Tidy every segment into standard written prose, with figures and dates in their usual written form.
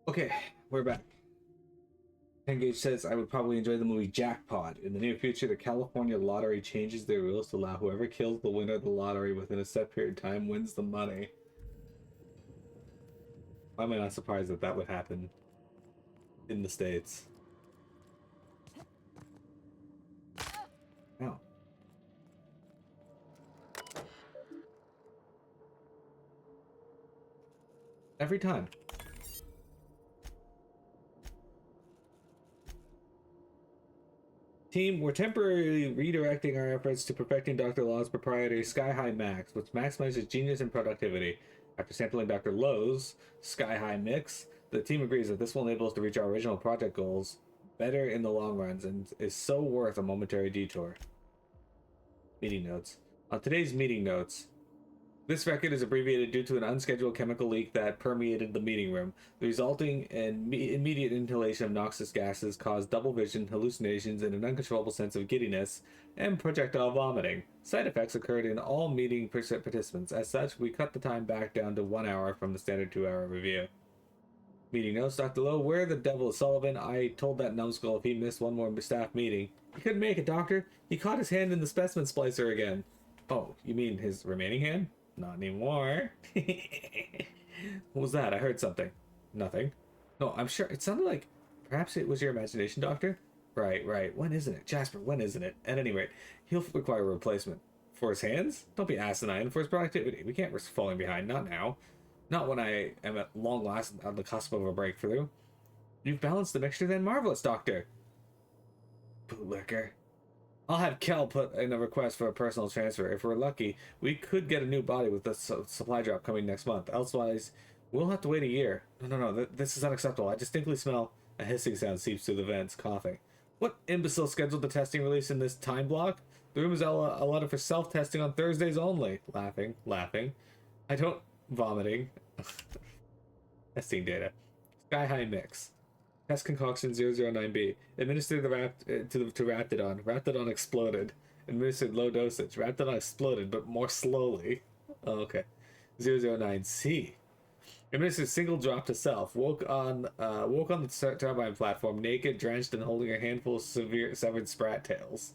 Okay, we're back. Engage says I would probably enjoy the movie Jackpot. In the near future, the California lottery changes their rules to allow whoever kills the winner of the lottery within a set period of time wins the money. Why am I not surprised that that would happen in the States? No. Every time. Team, we're temporarily redirecting our efforts to perfecting Dr. Law's proprietary Sky High Max, which maximizes genius and productivity. After sampling Dr. Lowe's Sky High Mix, the team agrees that this will enable us to reach our original project goals better in the long runs and is so worth a momentary detour. Meeting notes. On today's meeting notes, this record is abbreviated due to an unscheduled chemical leak that permeated the meeting room. The resulting and immediate inhalation of noxious gases caused double vision, hallucinations, and an uncontrollable sense of giddiness and projectile vomiting. Side effects occurred in all meeting participants. As such, we cut the time back down to 1 hour from the standard 2-hour review. Meeting notes, Dr. Lowe, where the devil is Sullivan? I told that numbskull if he missed one more staff meeting. He couldn't make it, Doctor. He caught his hand in the specimen splicer again. Oh, you mean his remaining hand? Not anymore. What was that? I heard something. Nothing. No, I'm sure it sounded like perhaps it was your imagination, Doctor. Right. When isn't it? Jasper, when isn't it? At any rate, he'll require a replacement. For his hands? Don't be asinine. For his productivity. We can't risk falling behind. Not now. Not when I am at long last on the cusp of a breakthrough. You've balanced the mixture then? Marvelous, Doctor. Bootlicker. I'll have Kel put in a request for a personal transfer. If we're lucky, we could get a new body with the supply drop coming next month. Elsewise, we'll have to wait a year. No. This is unacceptable. I distinctly smell a hissing sound seeps through the vents, coughing. What imbecile scheduled the testing release in this time block? The room is allotted for self-testing on Thursdays only. Laughing. I don't... Vomiting. Testing data. Sky High Mix. Test concoction 009B. Administered to Raptidon. Raptidon exploded. Administered low dosage. Raptidon exploded, but more slowly. Oh, okay. 009C. Administered single drop to self. Woke on the turbine platform, naked, drenched, and holding a handful of severed sprat tails.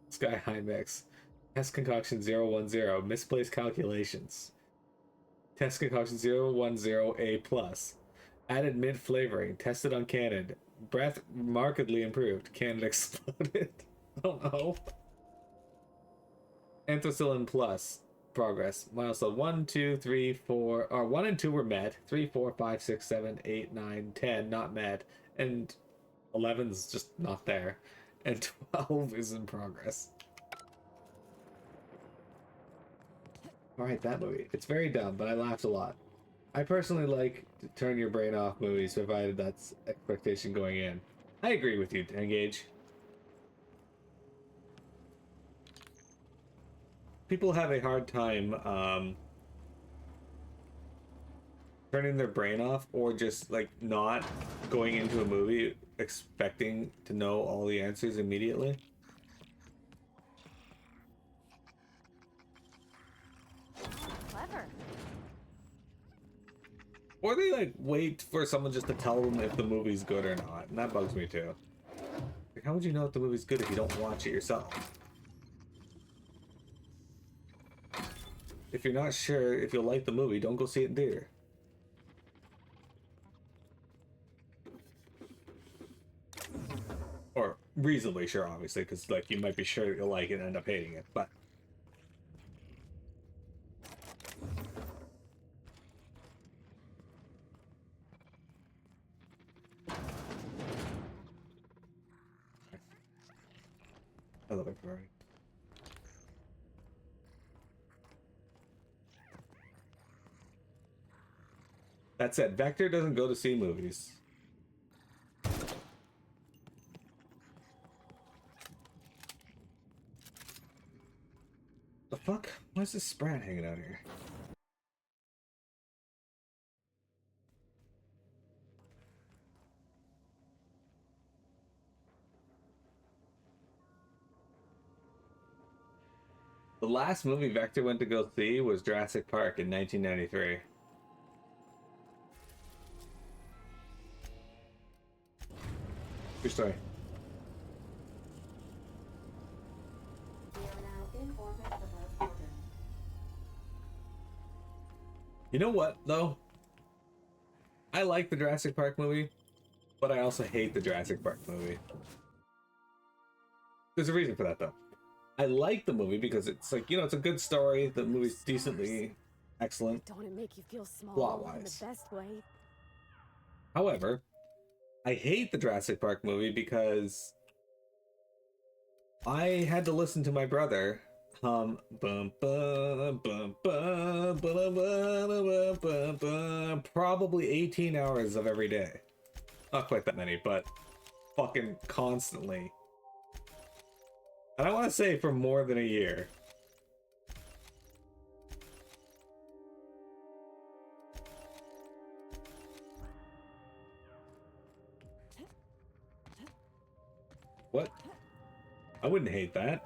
Sky High Mix. Test concoction 010. Misplaced calculations. Test concoction 010A+. Added mint flavoring. Tested on Canon. Breath markedly improved. Canon exploded. Oh no. Anthracillin plus. Progress. Milestone 1, 2, 3, 4. Or 1 and 2 were met. 3, 4, 5, 6, 7, 8, 9, 10 not met. And 11's just not there. And 12 is in progress. Alright, that movie. It's very dumb, but I laughed a lot. I personally like to turn your brain off movies, provided that's expectation going in. I agree with you, Engage. People have a hard time turning their brain off, or just like not going into a movie expecting to know all the answers immediately. Clever. Or they like wait for someone just to tell them if the movie's good or not, and that bugs me too. Like, how would you know if the movie's good if you don't watch it yourself? If you're not sure if you'll like the movie, don't go see it in theater. Or reasonably sure, obviously, because like you might be sure you'll like it and end up hating it, but I love it, Ferrari. That said, Vector doesn't go to see movies. The fuck? Why is this Sprat hanging out here? The last movie Vector went to go see was Jurassic Park in 1993. True story. You know what, though? I like the Jurassic Park movie, but I also hate the Jurassic Park movie. There's a reason for that, though. I like the movie because it's like, you know, it's a good story. The movie's decently excellent. Don't it make you feel small Plot-wise. in the best way? However, I hate the Jurassic Park movie because I had to listen to my brother hum bum bum bum bum bum bum bum bum probably 18 hours of every day. Not quite that many, but fucking constantly. And I want to say for more than a year. What? I wouldn't hate that.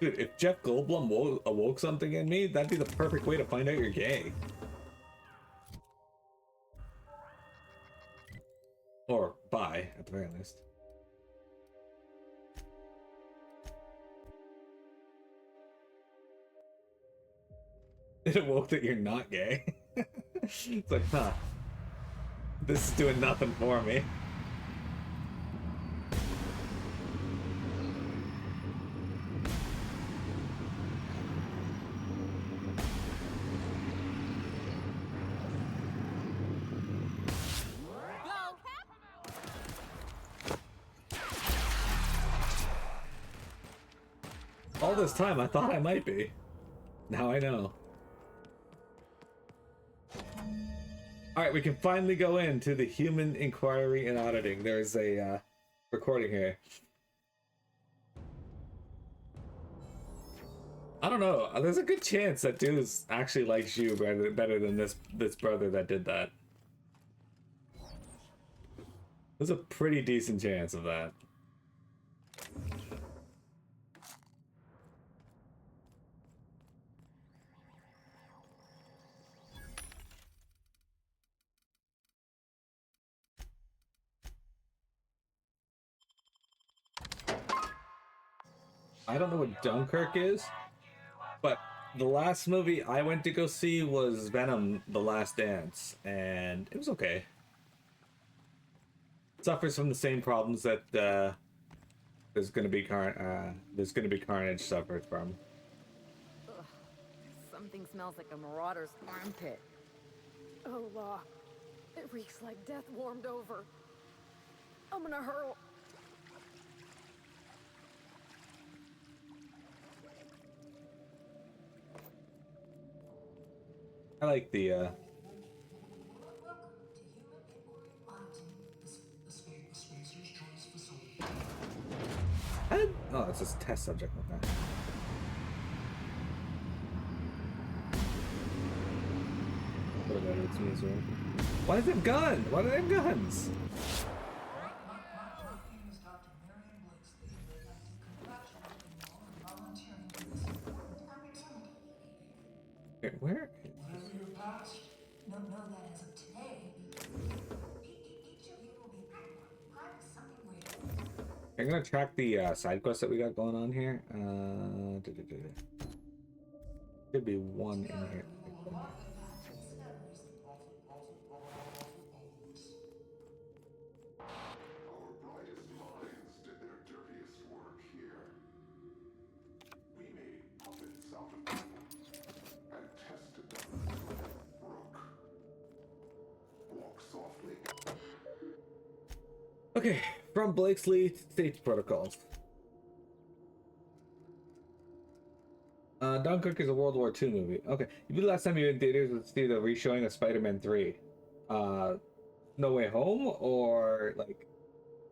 Dude, if Jeff Goldblum awoke something in me, that'd be the perfect way to find out you're gay. Or bi, at the very least. It awoke that you're not gay. It's like, huh. This is doing nothing for me. All this time, I thought I might be. Now I know. Alright, we can finally go into the Human Inquiry and Auditing. There's a recording here. I don't know. There's a good chance that dude actually likes you better than this brother that did that. There's a pretty decent chance of that. I don't know what Dunkirk is, but the last movie I went to go see was Venom: The Last Dance, and it was okay. It suffers from the same problems that there's gonna be Carnage suffered from. Ugh. Something smells like a marauder's armpit. Oh, it reeks like death warmed over. I'm gonna hurl. I like the oh, it's just test subject. Okay. Why do they have guns? Why do they have guns? Okay, where? Whatever your past, know that as of today, each of you will be part of something greater. I'm gonna track the side quest that we got going on here. Should be one in here. Our brightest minds did their dirtiest work here. We made puppets out of people and tested them until they broke. Walk softly. Okay, from Blakesley to Safety Protocols. Dunkirk is a World War II movie. Okay, you the last time you were in theaters was see the re-showing of Spider-Man 3. No Way Home or like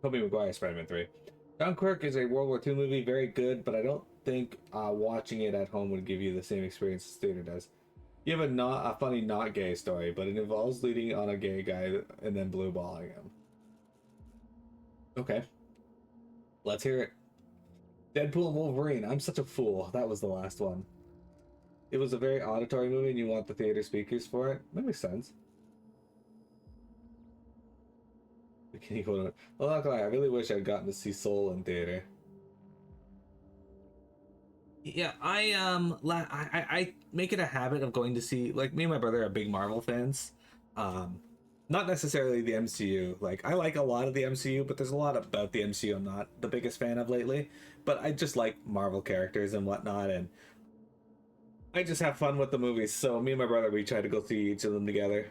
Tobey Maguire Spider-Man 3. Dunkirk is a World War II movie, very good, but I don't think watching it at home would give you the same experience as theater does. You have a funny not gay story, but it involves leading on a gay guy and then blue balling him. Okay. Let's hear it. Deadpool and Wolverine. I'm such a fool. That was the last one. It was a very auditory movie and you want the theater speakers for it. That makes sense. Can you go to? Well, not gonna lie, I really wish I'd gotten to see Soul in theater. Yeah, I make it a habit of going to see, like, me and my brother are big Marvel fans. Um, Not necessarily the MCU. Like, I like a lot of the MCU, but there's a lot about the MCU I'm not the biggest fan of lately. But I just like Marvel characters and whatnot, and I just have fun with the movies. So me and my brother, we try to go see each of them together.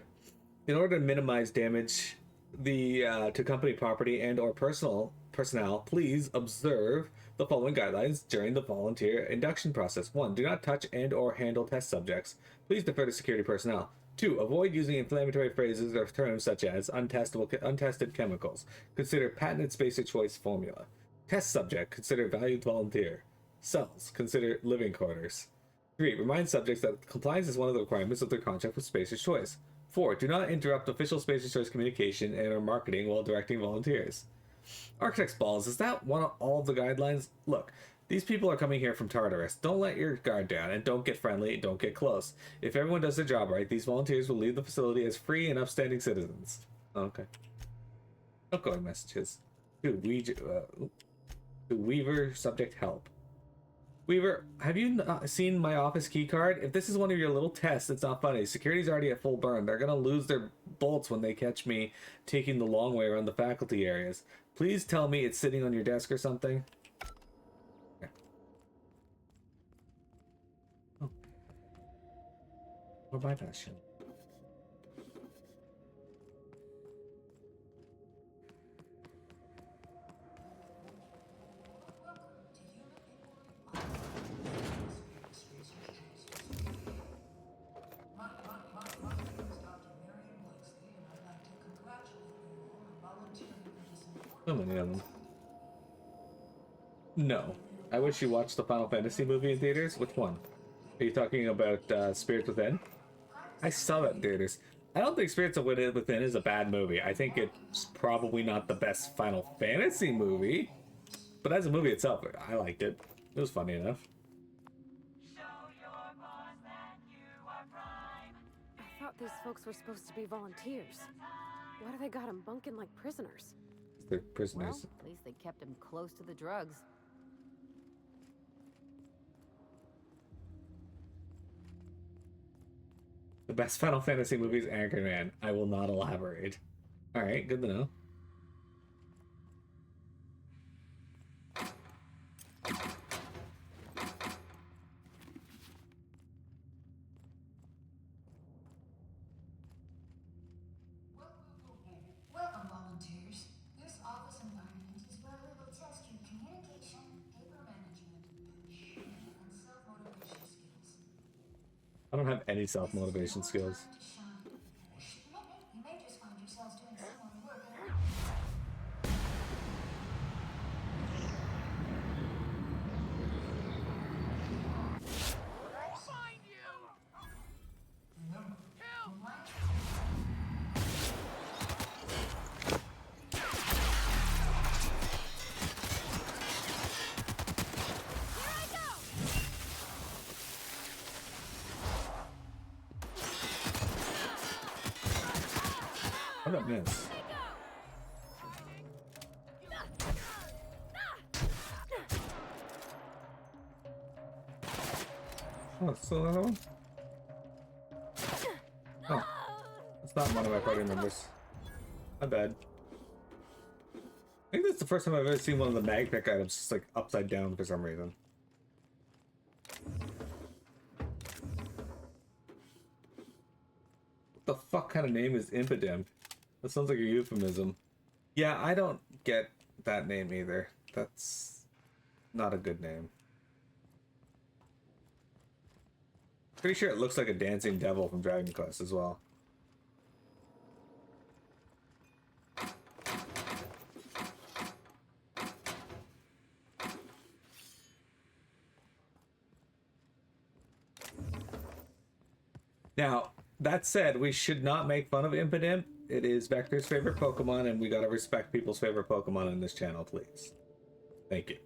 In order to minimize damage to company property and or personal personnel, please observe the following guidelines during the volunteer induction process. 1. Do not touch and or handle test subjects. Please defer to security personnel. 2. Avoid using inflammatory phrases or terms such as untested chemicals. Consider patented spacer choice formula. Test subject, consider valued volunteer. Cells, consider living quarters. 3. Remind subjects that compliance is one of the requirements of their contract with Spacer's Choice. 4. Do not interrupt official Spacer's Choice communication and or marketing while directing volunteers. Architect's Balls, is that one of all of the guidelines? Look, these people are coming here from Tartarus. Don't let your guard down, and don't get friendly, don't get close. If everyone does their job right, these volunteers will leave the facility as free and upstanding citizens. Okay. Outgoing messages. To Weaver, subject help. Weaver, have you seen my office key card? If this is one of your little tests, it's not funny. Security's already at full burn. They're gonna lose their bolts when they catch me taking the long way around the faculty areas. Please tell me it's sitting on your desk or something. Okay. Oh. Or bypass you. So many of them. No. I wish you watched the Final Fantasy movie in theaters. Which one? Are you talking about Spirits Within? I saw that in theaters. I don't think Spirits Within is a bad movie. I think it's probably not the best Final Fantasy movie. But as a movie itself, I liked it. It was funny enough. I thought these folks were supposed to be volunteers. Why do they got them bunking like prisoners? They're Well, prisoners. at least they kept him close to the drugs. The best Final Fantasy movie is Anchorman. I will not elaborate. Alright, good to know. Welcome, volunteers. This office environment is where we will test your communication, paper management, and self-motivation skills. I don't have any self-motivation skills. Time to shine. You may just find yourselves doing similar work at How did I miss? Oh, still another one? Oh, it's not one of my party members. My bad. I think that's the first time I've ever seen one of the mag pick items just like upside down for some reason. What the fuck kind of name is Impidimp? That sounds like a euphemism. Yeah, I don't get that name either. That's not a good name. Pretty sure it looks like a dancing devil from Dragon Quest as well. Now, that said, we should not make fun of Impidimp. It is Vector's favorite Pokemon, and we gotta respect people's favorite Pokemon on this channel, please. Thank you.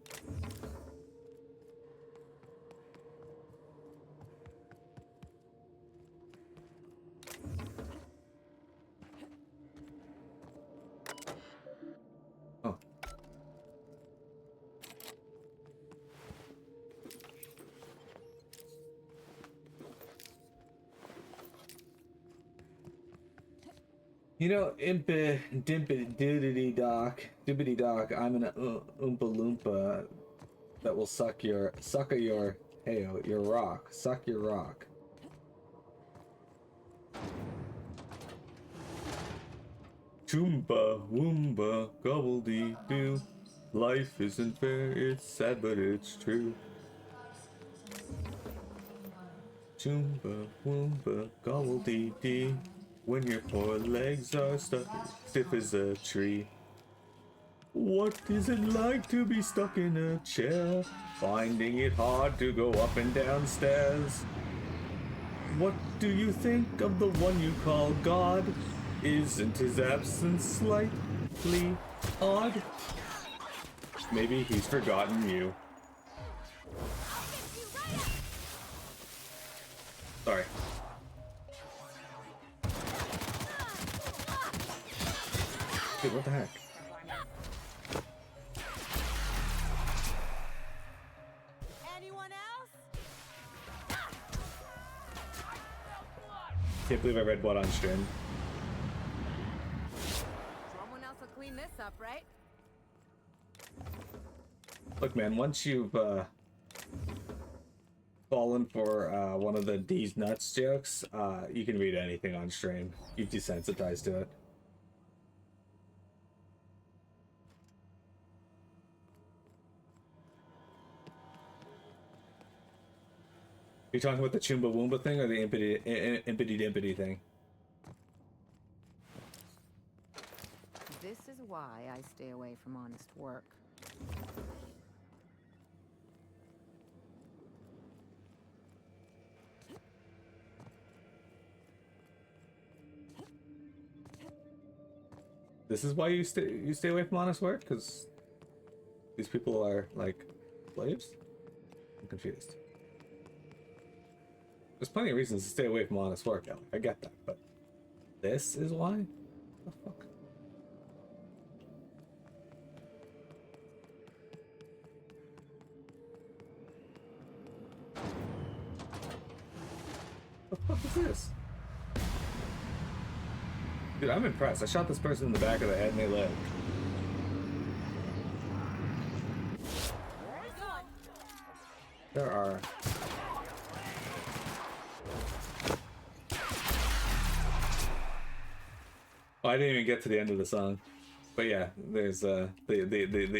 You know, Impa Dimpity Doodity Doc, Dibbity Doc, I'm an Oompa Loompa that will suck your heyo, your rock. Suck your rock. Choomba, woomba, gobbledy-doo. Life isn't fair, it's sad, but it's true. Choomba, woomba, gobbledy-dee. When your poor legs are stuck stiff as a tree. What is it like to be stuck in a chair? Finding it hard to go up and down stairs. What do you think of the one you call God? Isn't his absence slightly odd? Maybe he's forgotten you. Sorry. Dude, what the heck? Anyone else? Can't believe I read blood on stream. Someone else will clean this up, right? Look, man, once you've fallen for one of the D's nuts jokes, you can read anything on stream. You've desensitized to it. You talking about the Chumbawamba thing or the Impity Dimpity thing? This is why I stay away from honest work. This is why you stay away from honest work? Because these people are like slaves? I'm confused. There's plenty of reasons to stay away from honest work, Ellie. I get that, but this is why? The fuck? The fuck is this? Dude, I'm impressed. I shot this person in the back of the head and they lived. There are... Oh, I didn't even get to the end of the song. But yeah, there's the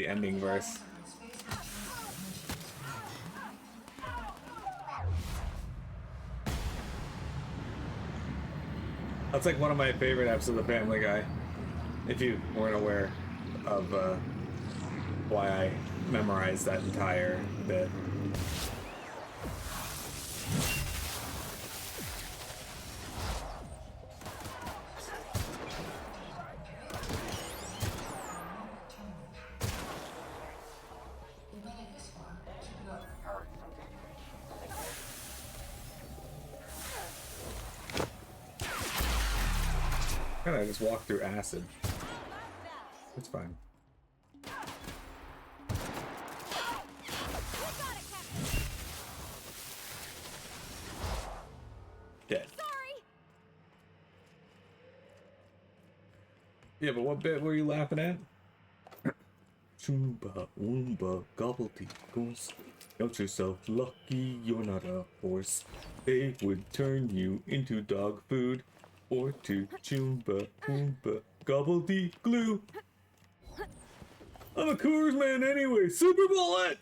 ending verse. That's like one of my favorite episodes of Family Guy. If you weren't aware of why I memorized that entire bit. I just walked through acid. It's fine. Dead. Yeah, but what bit were you laughing at? Choomba, woomba, gobbledygook. Count yourself lucky you're not a horse. They would turn you into dog food. Or to Choomba, woomba, gobbledyglue. I'm a Coors man anyway. Super Bullet!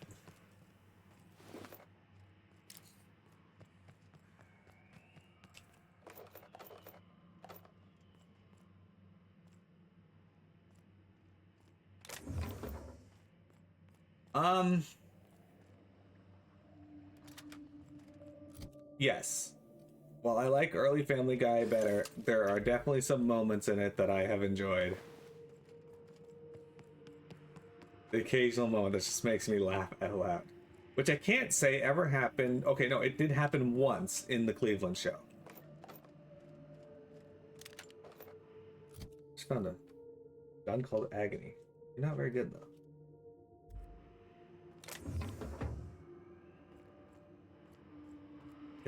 Yes. While I like early Family Guy better, there are definitely some moments in it that I have enjoyed. The occasional moment that just makes me laugh out loud. Which I can't say ever happened. Okay, no, it did happen once in the Cleveland show. Just found a gun called Agony. You're not very good, though.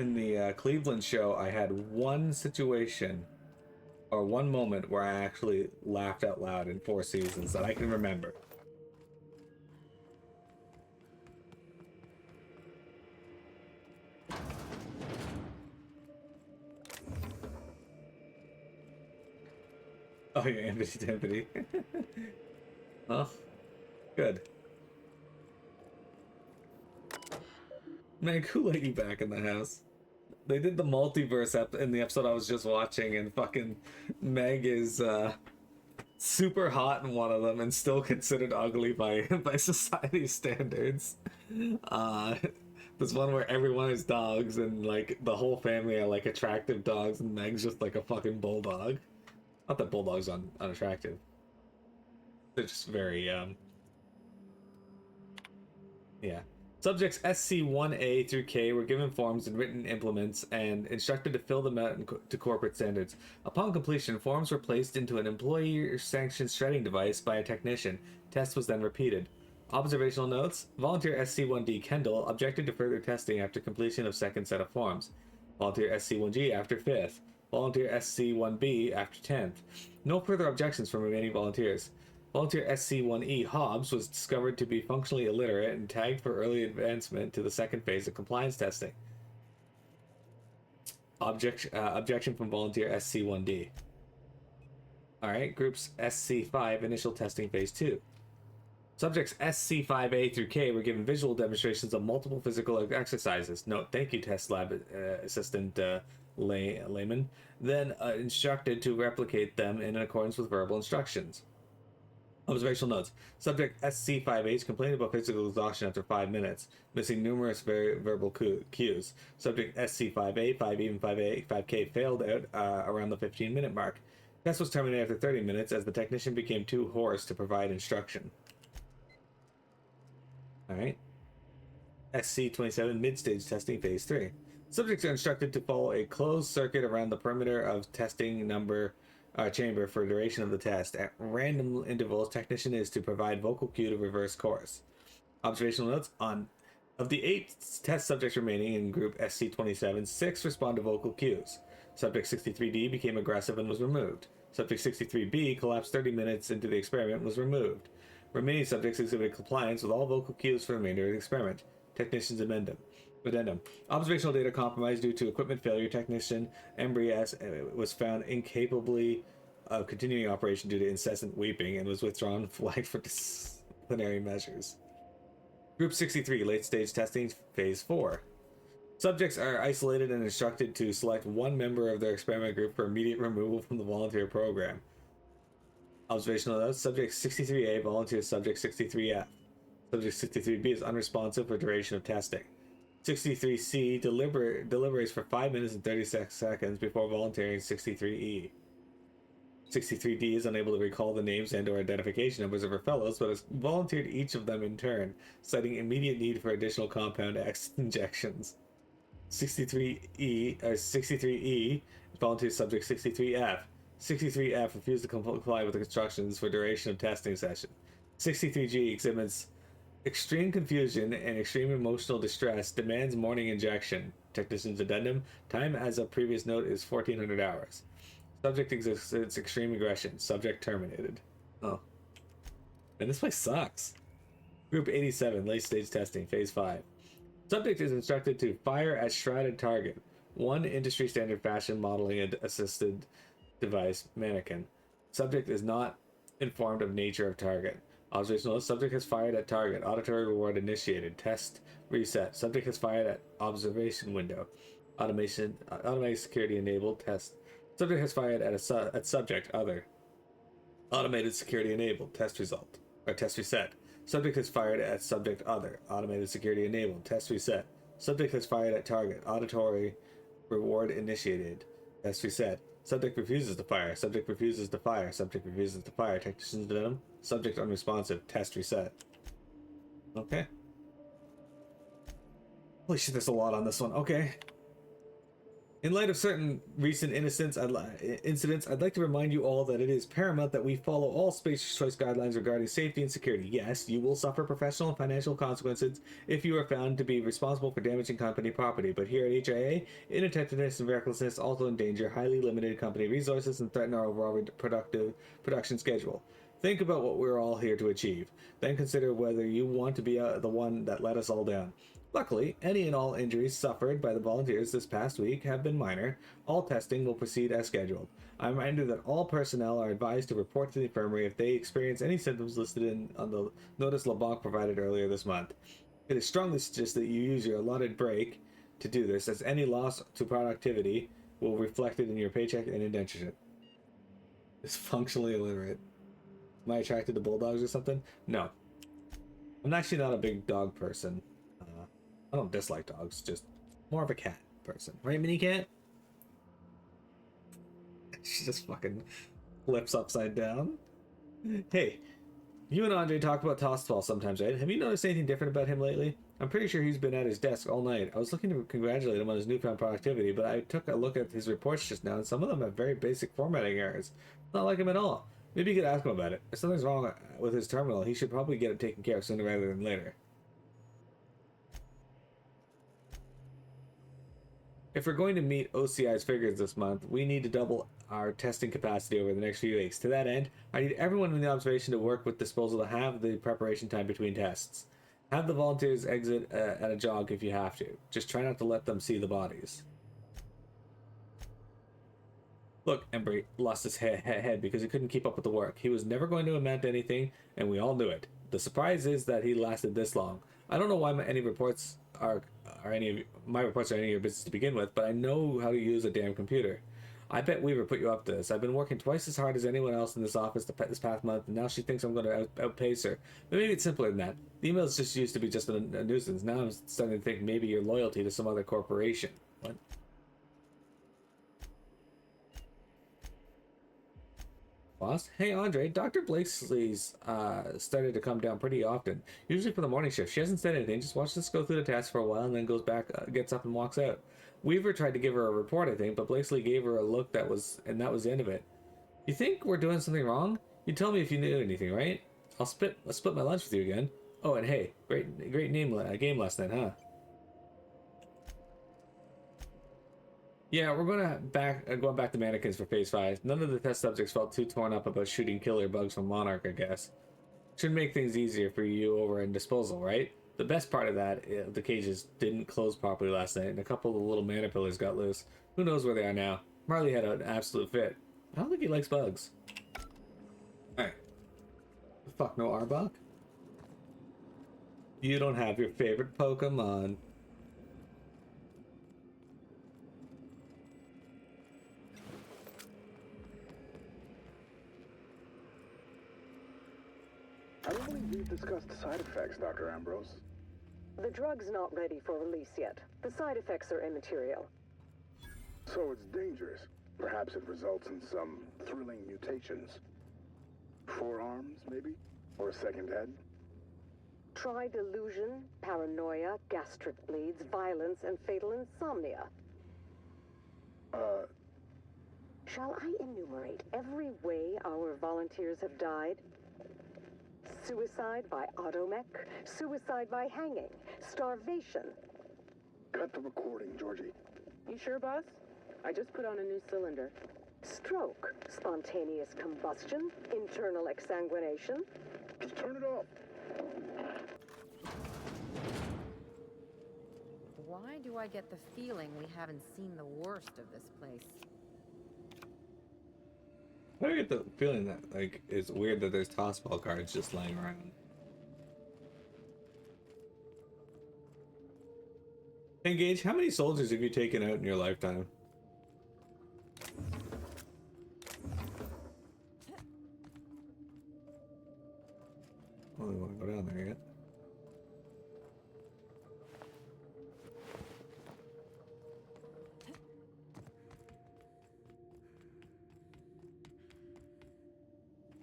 In the Cleveland show, I had one situation or one moment where I actually laughed out loud in 4 seasons that I can remember. Oh, you're empty empty. Oh, good. Man, who let you back in the house? They did the multiverse in the episode I was just watching, and fucking Meg is super hot in one of them and still considered ugly by by society standards. There's one where everyone is dogs and like the whole family are like attractive dogs, and Meg's just like a fucking bulldog. Not that bulldogs are unattractive. They're just very yeah. Subjects SC1A through K were given forms and written implements and instructed to fill them out to corporate standards. Upon completion, forms were placed into an employer-sanctioned shredding device by a technician. Test was then repeated. Observational notes: Volunteer SC1D Kendall objected to further testing after completion of second set of forms. Volunteer SC1G after 5th. Volunteer SC1B after 10th. No further objections from remaining volunteers. Volunteer SC1E Hobbs was discovered to be functionally illiterate and tagged for early advancement to the second phase of compliance testing. Objection from Volunteer SC1D. Alright, groups SC5 initial testing phase 2. Subjects SC5A through K were given visual demonstrations of multiple physical exercises. Note, thank you, test lab assistant Layman. Then instructed to replicate them in accordance with verbal instructions. Observational notes: Subject SC5H complained about physical exhaustion after 5 minutes, missing numerous verbal cues. Subject SC5A, 5E, and 5K failed out around the 15-minute mark. Test was terminated after 30 minutes as the technician became too hoarse to provide instruction. Alright. SC27 mid-stage testing phase 3. Subjects are instructed to follow a closed circuit around the perimeter of testing chamber for duration of the test. At random intervals, technician is to provide vocal cue to reverse course. Observational notes: of the 8 test subjects remaining in group SC27, 6 respond to vocal cues. Subject 63D became aggressive and was removed. Subject 63B collapsed 30 minutes into the experiment and was removed. Remaining subjects exhibited compliance with all vocal cues for the remainder of the experiment. Technician's addendum. Observational data compromised due to equipment failure. Technician Embry S was found incapably of continuing operation due to incessant weeping and was withdrawn and flagged for disciplinary measures. Group 63, late stage testing phase 4. Subjects are isolated and instructed to select one member of their experiment group for immediate removal from the volunteer program. Observational notes: Subject 63A volunteers Subject 63F. Subject 63B is unresponsive for duration of testing. 63C deliberates for 5 minutes and 36 seconds before volunteering 63E. 63D is unable to recall the names and or identification numbers of her fellows, but has volunteered each of them in turn, citing immediate need for additional compound X injections. 63E volunteers Subject 63F. 63F refused to comply with the instructions for duration of testing session. 63G exhibits extreme confusion and extreme emotional distress, demands morning injection. Technician's addendum: time as a previous note is 1400 hours. Subject exhibits extreme aggression. Subject terminated. Oh. And this place sucks. Group 87, late stage testing, phase 5. Subject is instructed to fire at shrouded target. One industry standard fashion modeling assisted device, mannequin. Subject is not informed of nature of target. Observational: Subject has fired at target. Auditory reward initiated. Test reset. Subject has fired at observation window. Automatic security enabled. Test. Subject has fired at at subject other. Automated security enabled. Test result or test reset. Subject has fired at subject other. Automated security enabled. Test reset. Subject has fired at target. Auditory reward initiated. Test reset. Subject refuses to fire. Subject refuses to fire. Subject refuses to fire. Technician's addendum: Subject unresponsive. Test reset. Okay. Holy shit, there's a lot on this one. Okay. In light of certain recent incidents, I'd like to remind you all that it is paramount that we follow all space choice guidelines regarding safety and security. Yes, you will suffer professional and financial consequences if you are found to be responsible for damaging company property, but here at HIA, inattentiveness and recklessness also endanger highly limited company resources and threaten our overall production schedule. Think about what we're all here to achieve. Then consider whether you want to be the one that let us all down. Luckily, any and all injuries suffered by the volunteers this past week have been minor. All testing will proceed as scheduled. I remind you that all personnel are advised to report to the infirmary if they experience any symptoms listed on the notice LeBlanc provided earlier this month. It is strongly suggested that you use your allotted break to do this, as any loss to productivity will reflect it in your paycheck and indenture. It's functionally illiterate. Am I attracted to bulldogs or something? No. I'm actually not a big dog person. I don't dislike dogs, just more of a cat person. Right, Mini Cat? She just fucking flips upside down. Hey, you and Andre talk about Tossball sometimes, right? Have you noticed anything different about him lately? I'm pretty sure he's been at his desk all night. I was looking to congratulate him on his newfound productivity, but I took a look at his reports just now, and some of them have very basic formatting errors. Not like him at all. Maybe you could ask him about it. If something's wrong with his terminal, he should probably get it taken care of sooner rather than later. If we're going to meet OCI's figures this month, we need to double our testing capacity over the next few weeks. To that end, I need everyone in the observation to work with disposal to have the preparation time between tests. Have the volunteers exit at a jog if you have to. Just try not to let them see the bodies. Look, Embry lost his head because he couldn't keep up with the work. He was never going to amount to anything, and we all knew it. The surprise is that he lasted this long. I don't know why any reports are any of my reports are any of your business to begin with, but I know how to use a damn computer. I bet Weaver put you up to this. I've been working twice as hard as anyone else in this office this past month, and now she thinks I'm going to outpace her. But maybe it's simpler than that. The emails just used to be just a nuisance. Now I'm starting to think maybe your loyalty to some other corporation. What? Boss? Hey, Andre, Dr. Blakesley's started to come down pretty often, usually for the morning shift. She hasn't said anything, just watched us go through the task for a while and then goes back, gets up and walks out. Weaver tried to give her a report, I think, but Blakesley gave her a look that was the end of it. You think we're doing something wrong? You'd tell me if you knew anything, right? I'll split my lunch with you again. Oh, and hey, great game last night, huh? Yeah, we're going back to mannequins for phase 5. None of the test subjects felt too torn up about shooting killer bugs from Monarch, I guess. Should make things easier for you over in disposal, right? The best part of that, the cages didn't close properly last night, and a couple of the little manipulars got loose. Who knows where they are now? Marley had an absolute fit. I don't think he likes bugs. Alright. The fuck, no Arbok? You don't have your favorite Pokemon. I don't believe we've discussed side effects, Dr. Ambrose. The drug's not ready for release yet. The side effects are immaterial. So it's dangerous. Perhaps it results in some thrilling mutations. 4 arms, maybe? Or a second head? Try delusion, paranoia, gastric bleeds, violence, and fatal insomnia. Shall I enumerate every way our volunteers have died? Suicide by automech, suicide by hanging, starvation. Cut the recording, Georgie. You sure, boss? I just put on a new cylinder. Stroke, spontaneous combustion, internal exsanguination. Just turn it off. Why do I get the feeling we haven't seen the worst of this place? I get the feeling that, like, it's weird that there's tossball cards just lying around. Engage, how many soldiers have you taken out in your lifetime? I don't want to go down there yet.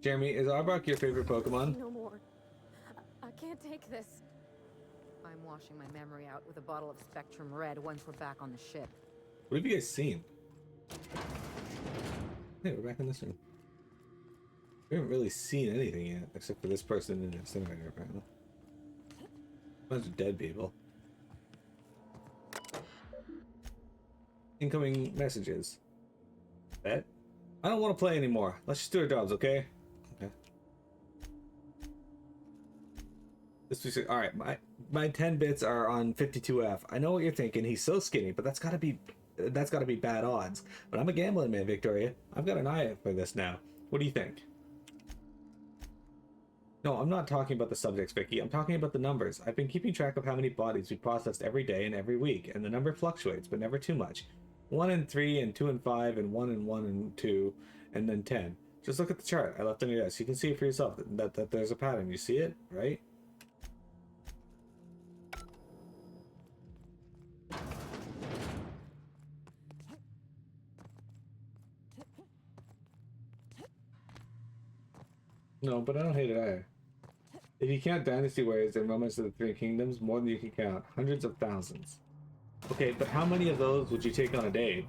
Jeremy, is Arbok your favorite Pokemon? No more. I can't take this. I'm washing my memory out with a bottle of Spectrum Red once we're back on the ship. What have you guys seen? Hey, we're back in this room. We haven't really seen anything yet, except for this person in the incinerator, apparently. A bunch of dead people. Incoming messages. Bet? I don't want to play anymore. Let's just do our jobs, okay? Okay. All right, my 10 bits are on 52F. I know what you're thinking. He's so skinny, but that's gotta be bad odds. But I'm a gambling man, Victoria. I've got an eye out for this now. What do you think? No, I'm not talking about the subjects, Vicky. I'm talking about the numbers. I've been keeping track of how many bodies we processed every day and every week, and the number fluctuates, but never too much. 1 and 3 and 2 and 5 and 1 and 1 and 2 and then 10. Just look at the chart I left on your desk. You can see it for yourself that there's a pattern. You see it, right? No, but I don't hate it either. If you count dynasty warriors and Romance of the Three Kingdoms, more than you can count. Hundreds of thousands. Okay, but how many of those would you take on a day?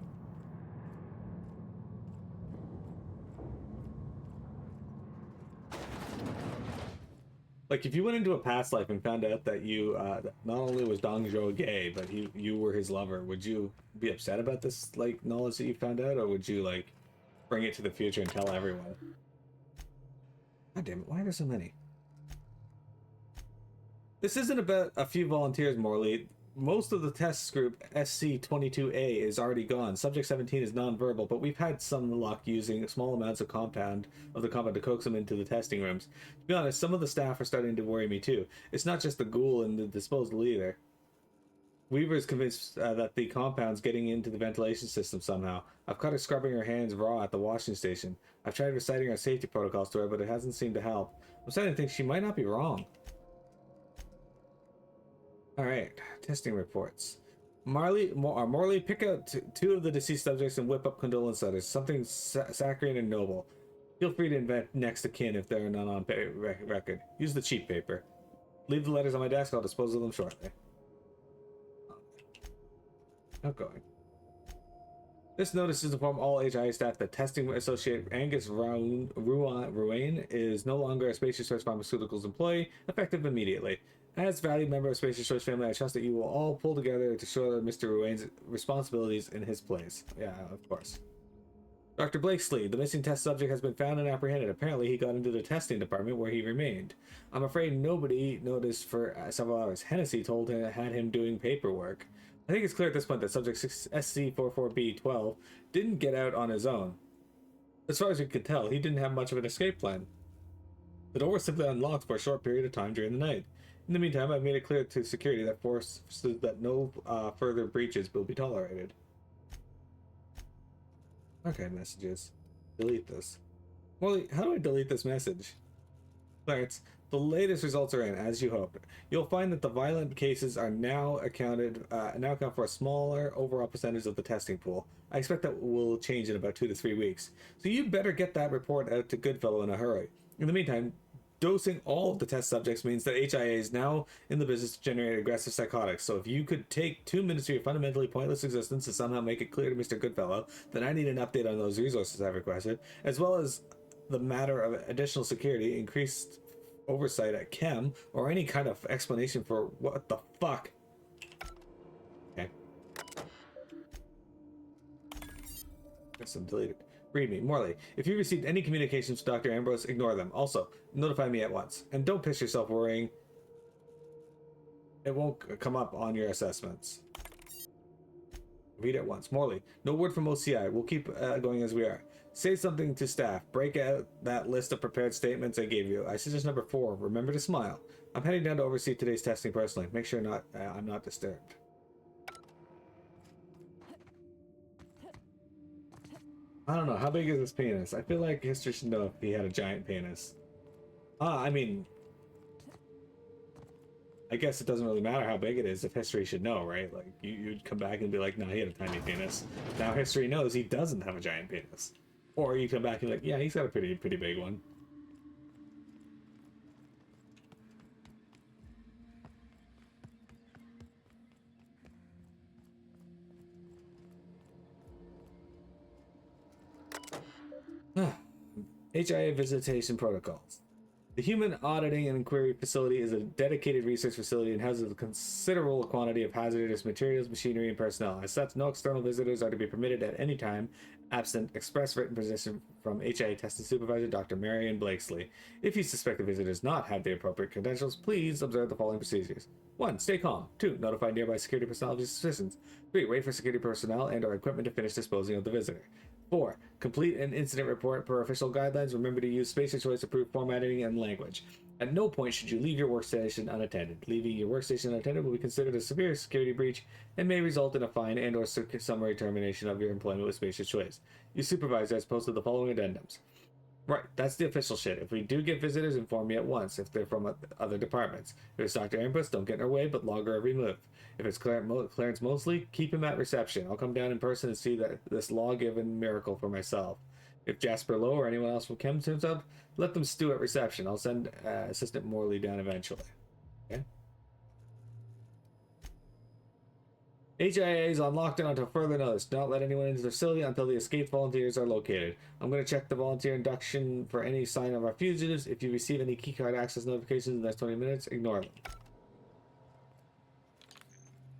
Like, if you went into a past life and found out that you, not only was Dong Zhuo gay, but you were his lover, would you be upset about this, like, knowledge that you found out, or would you, like, bring it to the future and tell everyone? God damn it, why are there so many? This isn't about a few volunteers, Morley. Most of the test group, SC-22A, is already gone. Subject 17 is non-verbal, but we've had some luck using small amounts of the compound to coax them into the testing rooms. To be honest, some of the staff are starting to worry me too. It's not just the ghoul and the disposal either. Weaver's convinced that the compound's getting into the ventilation system somehow. I've caught her scrubbing her hands raw at the washing station. I've tried reciting our safety protocols to her, but it hasn't seemed to help. I'm starting to think she might not be wrong. Alright, testing reports. Morley, pick out two of the deceased subjects and whip up condolence letters. Something saccharine and noble. Feel free to invent next of kin if they're not on record. Use the cheap paper. Leave the letters on my desk, I'll dispose of them shortly. Outgoing. This notice is to inform all HIA staff that testing associate Angus Ruane is no longer a Space Research Pharmaceuticals employee, effective immediately. As valued member of Space Research family, I trust that you will all pull together to show Mr. Ruane's responsibilities in his place. Yeah, of course. Dr. Blakesley, the missing test subject has been found and apprehended. Apparently, he got into the testing department where he remained. I'm afraid nobody noticed for several hours. Hennessy had him doing paperwork. I think it's clear at this point that subject SC-44B-12 didn't get out on his own. As far as we could tell, he didn't have much of an escape plan. The door was simply unlocked for a short period of time during the night. In the meantime, I've made it clear to security that no further breaches will be tolerated. Okay, messages. Delete this. Well, how do I delete this message? Clarence, the latest results are in, as you hoped. You'll find that the violent cases are now account for a smaller overall percentage of the testing pool. I expect that will change in about 2 to 3 weeks. So you better get that report out to Goodfellow in a hurry. In the meantime, dosing all of the test subjects means that HIA is now in the business to generate aggressive psychotics. So if you could take 2 minutes of your fundamentally pointless existence to somehow make it clear to Mr. Goodfellow, then I need an update on those resources I've requested, as well as the matter of additional security, increased oversight at Chem, or any kind of explanation for what the fuck. Okay. Guess I'm deleted. Read me. Morley, if you received any communications from Dr. Ambrose, ignore them. Also, notify me at once. And don't piss yourself worrying. It won't come up on your assessments. Read it once. Morley, no word from OCI. We'll keep going as we are. Say something to staff. Break out that list of prepared statements I gave you. I suggest number 4. Remember to smile. I'm heading down to oversee today's testing personally. Make sure I'm not disturbed. I don't know. How big is his penis? I feel like history should know if he had a giant penis. I mean, I guess it doesn't really matter how big it is if history should know, right? Like, you'd come back and be like, no, he had a tiny penis. Now history knows he doesn't have a giant penis. Or you come back and be like, yeah, he's got a pretty big one. HIA visitation protocols. The Human Auditing and Inquiry Facility is a dedicated research facility and houses a considerable quantity of hazardous materials, machinery, and personnel. As such, no external visitors are to be permitted at any time, absent express written position from HIA testing supervisor Dr. Marion Blakesley. If you suspect the visitor does not have the appropriate credentials, please observe the following procedures. 1. Stay calm. 2. Notify nearby security personnel of your suspicions. 3. Wait for security personnel and/or equipment to finish disposing of the visitor. 4. Complete an incident report per official guidelines. Remember to use space choice approved formatting and language. At no point should you leave your workstation unattended. Leaving your workstation unattended will be considered a severe security breach and may result in a fine and/or summary termination of your employment with Spacious Choice. Your supervisor has posted the following addendums. Right, that's the official shit. If we do get visitors, inform me at once if they're from other departments. If it's Dr. Ambrose, don't get in her way, but log her every move. If it's Clarence Mosley, keep him at reception. I'll come down in person and see that this law-given miracle for myself. If Jasper Lowe or anyone else from Chem turns up, let them stew at reception. I'll send Assistant Morley down eventually. Okay? HIA is on lockdown until further notice. Do not let anyone into the facility until the escaped volunteers are located. I'm going to check the volunteer induction for any sign of our fugitives. If you receive any keycard access notifications in the next 20 minutes, ignore them.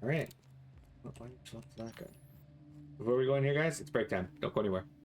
Alright. Before we go in here, guys, it's break time. Don't go anywhere.